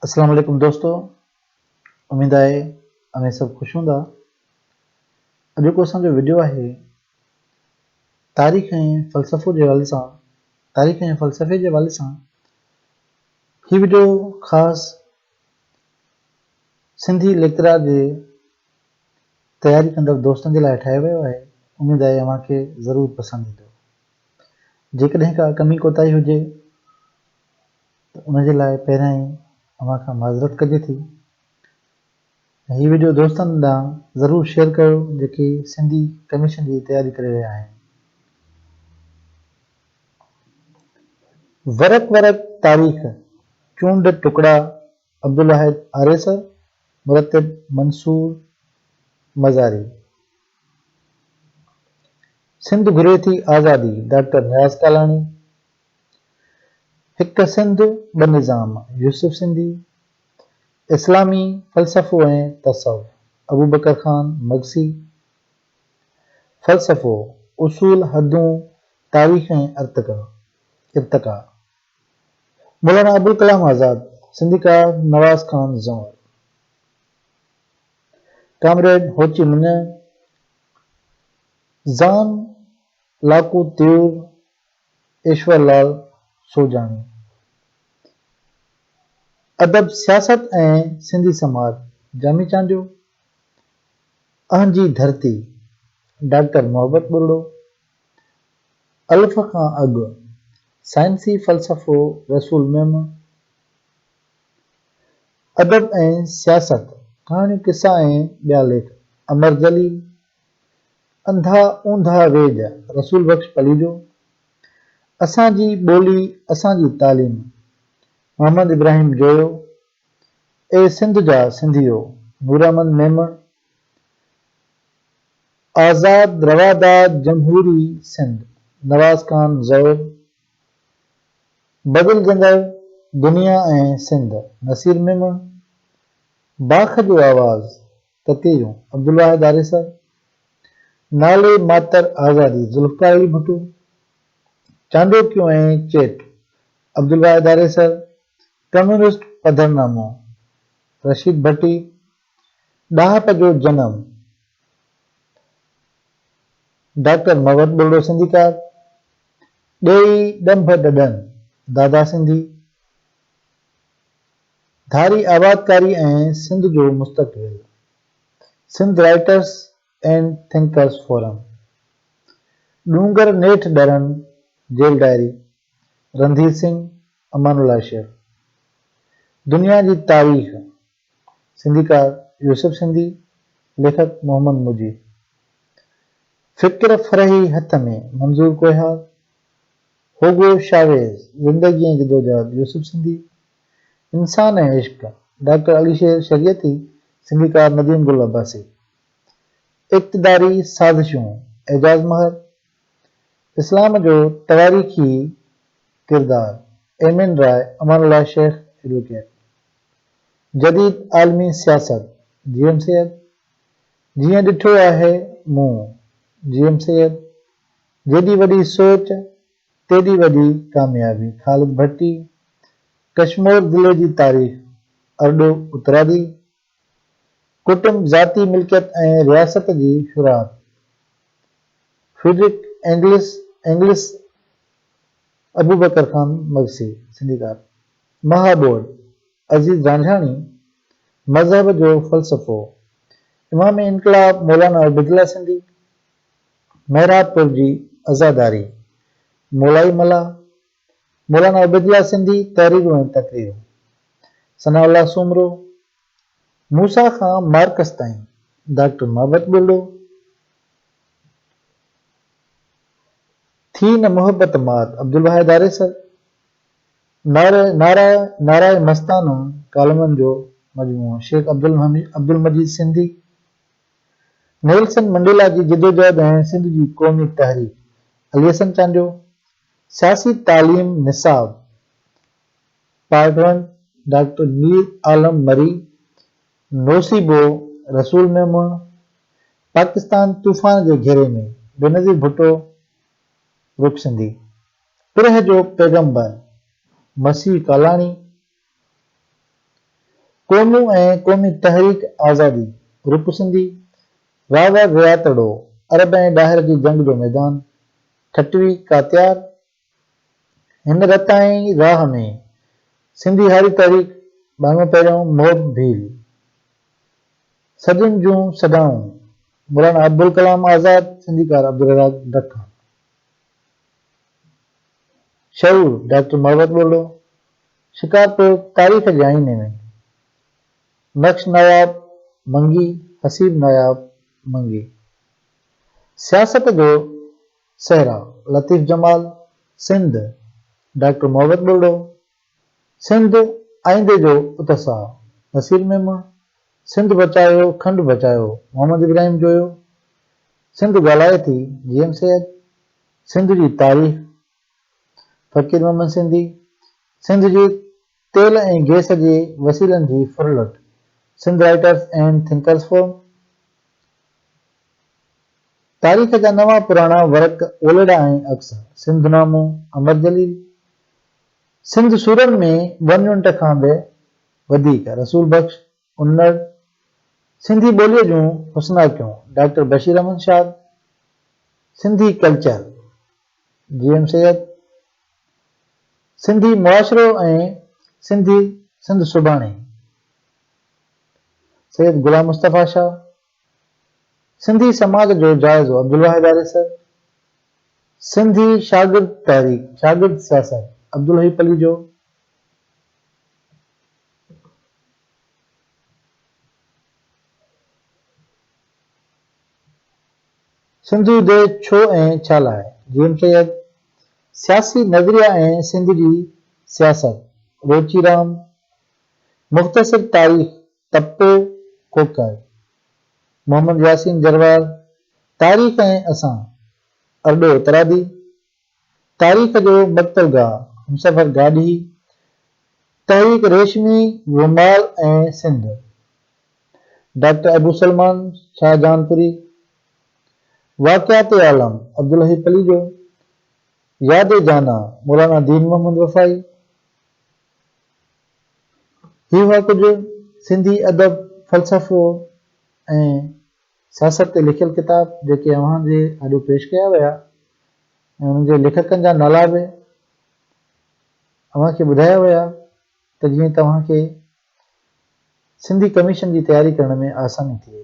अस्सलाम वालेकुम दोस्तों, उम्मीद आहे हमें सब ख़ुशि हूंदा। अॼोको असांजो वीडियो आहे तारीख़ ऐं फ़लसफ़े जे हवाले सां। ही वीडियो ख़ासि सिंधी लेक्चरार जे तयारी कंदड़ दोस्तनि जे लाइ ठाहियो वियो आहे। उम्मीद आहे अव्हांखे ज़रूरु पसंदि ईंदो। जेकॾहिं का कमी कोताही हुजे त उनजे लाइ पहिरियां ई अव्हां खां माज़रत कजे थी। ही वीडियो दोस्तनि ॾांहुं ज़रूरु शेयर कयो जेके सिंधी कमीशन जी तयारी करे रहिया आहिनि। वरक़ वरक़ तारीख़ चूंड टुकड़ा अब्दुल वाहिद आरेसर मुरत्तिब मंसूर मज़ारी। सिंध घुरे थी आज़ादी डॉक्टर नियाज़ कालाणी। हिक सिंध ॿ निज़ाम यूसुफ सिंधी। इस्लामी फ़लसफ़ो ऐं तसव्वुफ़ अबू बकर ख़ान मगसी। फ़लसफ़ो उसूल हदूं तारीख़ ऐं इर्तिक़ा मौलाना अबुल कलाम आज़ाद सिंधिकार नवाज़ ख़ान ज़ौर। कामरेड होची मिन्ह ज़ान लाकू त्यूर ईश्वरलाल सोजाणी। अदब सियासत ऐं सिंधी समाज जामी चांजो। अहंजी धरती डॉक्टर मोहब्बत बुर्ड़ो। अल्फ़ खां अॻु साइंसी फ़लसफ़ो रसूल मेम। अदब ऐं सियासत कहाणियूं किसा ऐं ॿिया लेख अमर जलील। अंधा ऊंधा वेज रसूल बख्श पलीजो। असांजी ॿोली असांजी तालीम मोहम्मद इब्राहिम जोयो। ए सिंध जा सिंधियो नूरामन मेमण। आज़ाद रवादार जमहूरी सिंध नवाज़ ख़ान ज़ौर। बदिलजंदड़ दुनिया ऐं सिंध नसीर मेमण। बाख जो आवाज़ ततीरियूं अब्दुल वाहिद आरेसर। नाले मातर आज़ादी ज़ुल्फ़िकार अली भुट्टो। चांडोकियो ऐं चेट अब्दुल वाहिद आरेसर। कम्युनिस्ट पधरनामो रशीद भट्टी। ॾाहप जो जनम डॉक्टर मोहब्बत बुर्ड़ो सिंधिकार। ॾेई ॾंभ ॾॾनि दादा सिंधी। धारी आबादकारी ऐं सिंध जो मुस्तक़बिल Sindh writers and thinkers forum. डूंगर नेठ डरन जेल डायरी रणधीर सिंह अमानुल्लाह शेख। दुनिया जी तारीख़ सिंधीकार यूसुफ सिंधी लेखक मोहम्मद मुजीब। फ़िक्र फ़रही हथ में मंज़ूर कोहियार। होगो शावेज़ ज़िंदगी ऐं जदोजहद यूसुफ सिंधी। इंसान ऐं इश्क डॉक्टर अलीशेर शरीयती सिंधीकार नदीम गुल अब्बासी। इक़्तिदारी साज़िशूं एजाज़ महर। इस्लाम जो तवारीख़ी किरदार एमिन राय अमानुल्लाह शेख एडवोकेट। जदीद आलमी सियासत जीएम सैयद। जीअं ॾिठो आहे मूं जीएम सैयद। जेॾी वॾी सोच तेॾी वॾी कामयाबी ख़ालिद भट्टी। कश्मीर ज़िले जी तारीख़ अरडो उतरादी। कुटुंब ज़ाती मिल्कियत ऐं रियासत जी शुरात फ्रीडरिक एंगलिस अबू बकर ख़ान मगसी सिंधीकार। महाबोर्ड अज़ीज़ रांझाणी। मज़हब जो फ़लसफ़ो इमाम इनकलाब मौलाना उबैदुल्लाह सिंधी। महराबपुर जी अज़ादारी मौलाई मला। मौलाना उबैदुल्लाह सिंधी तहरीरूं ऐं तक़रीरूं सनाउल्लाह सुमरो। मूसा खां मार्कस ताईं डॉक्टर मोहब्बत बुर्ड़ो। थी न मोहब्बत मात अब्दुल वाहिद आरेसर। नाराए मस्ताना कालमनि जो मजमूओ शेख अब्दुल मजीद सिंधी। नेल्सन मंडेला जी जिदोजहद ऐं सिंध जी क़ौमी तहरीक अली हसन चांजो। सियासी तालीम निसाब पार्ट 1 डॉक्टर मीर आलम मरी। नोसीबो रसूल मेमण। पाकिस्तान तूफ़ान जे घेरे में बेनज़ीर भुट्टो रुख सिंधी। पिरह जो पैगंबर मसीह कालाणी। क़ौमूं ऐं क़ौमी तहरीक आज़ादी रूप सिंधी, वाह वाह गया तड़ो, अरब ऐं ॾाहिर जी जंग जो मैदान, ठटवी कात्यार, हिन रताई राह में, सिंधी हारी तहरीक 92 मोब भील, सदियुनि जूं सदाऊं, मौलाना अब्दुल कलाम आज़ाद, सिंधीकार अब्दुल रज़ाक ढक्का, शऊर डॉक्टर मोहम्मद बोलो, शिकारपुर तारीख़ जे आईने में, नक्श नायाब मंगी, हसीब नायाब मंगी, सियासत जो सहरा लतीफ़ जमाल, सिंध डॉक्टर मोहम्मद बोलो, सिंध आईंदे जो उत्साह नसीर मेमण, सिंध बचायो खंड बचायो मोहम्मद इब्राहिम जोयो, सिंध ॻाल्हाए थी जीएम सैयद, सिंध जी तारीख़ फ़कीर मोहम्मद सिंधी, सिंध जी तेल ऐं गैस जे वसीलनि जी फुरलट, Sindh writers and thinkers forum, तारीख़ जा नवां पुराणा वर्क ओलड़ा ऐं अक्स, सिंधनामो अमर जलील, सिंध सूरनि में 1 मिंट खां बि वधीक रसूल बख्श उन्नड़, सिंधी ॿोलीअ जूं हुस्नाकियूं डॉक्टर बशीर अहमद शाद, सिंधी कल्चर जीएम सैयद, सिंधी मुआशरो ऐं सिंध सुभाणे सैयद गुलाम मुस्तफ़ा शाह, सिंधी समाज जो जाइज़ो अब्दुल वाहिद आरिसर, सिंधी शागिर्द तहरीक शागिर्द सियासत अब्दुल हई पलीजो, सिंधू दे छो ऐं छा लाइ जीएम सैयद, सियासी नज़रिया ऐं सिंध जी सियासत रोचीराम, मुख़्तसिर तारीख़ तप्पो कोकर, मोहम्मद यासीन जरवार, तारीख़ ऐं असां अरडो तरादी, तारीख़ जो मकतबगाह हमसफ़र गाॾी, तहरीक रेशमी रुमाल ऐं सिंध डॉक्टर अबू सलमान शाहजहानपुरी, वाक़ियात आलम अब्दुल हई पलीजो, याद जाना मौलाना दीन मोहम्मद वफ़ाई। ही हुआ कुझु सिंधी अदब फ़लसफ़ो ऐं सियासत ते लिखियल किताब जेके अव्हांजे आॾो पेश कया विया ऐं उन्हनि जे लेखकनि जा नाला बि अव्हांखे ॿुधाया विया त जीअं तव्हांखे सिंधी कमीशन जी तयारी करण में आसानी थिए।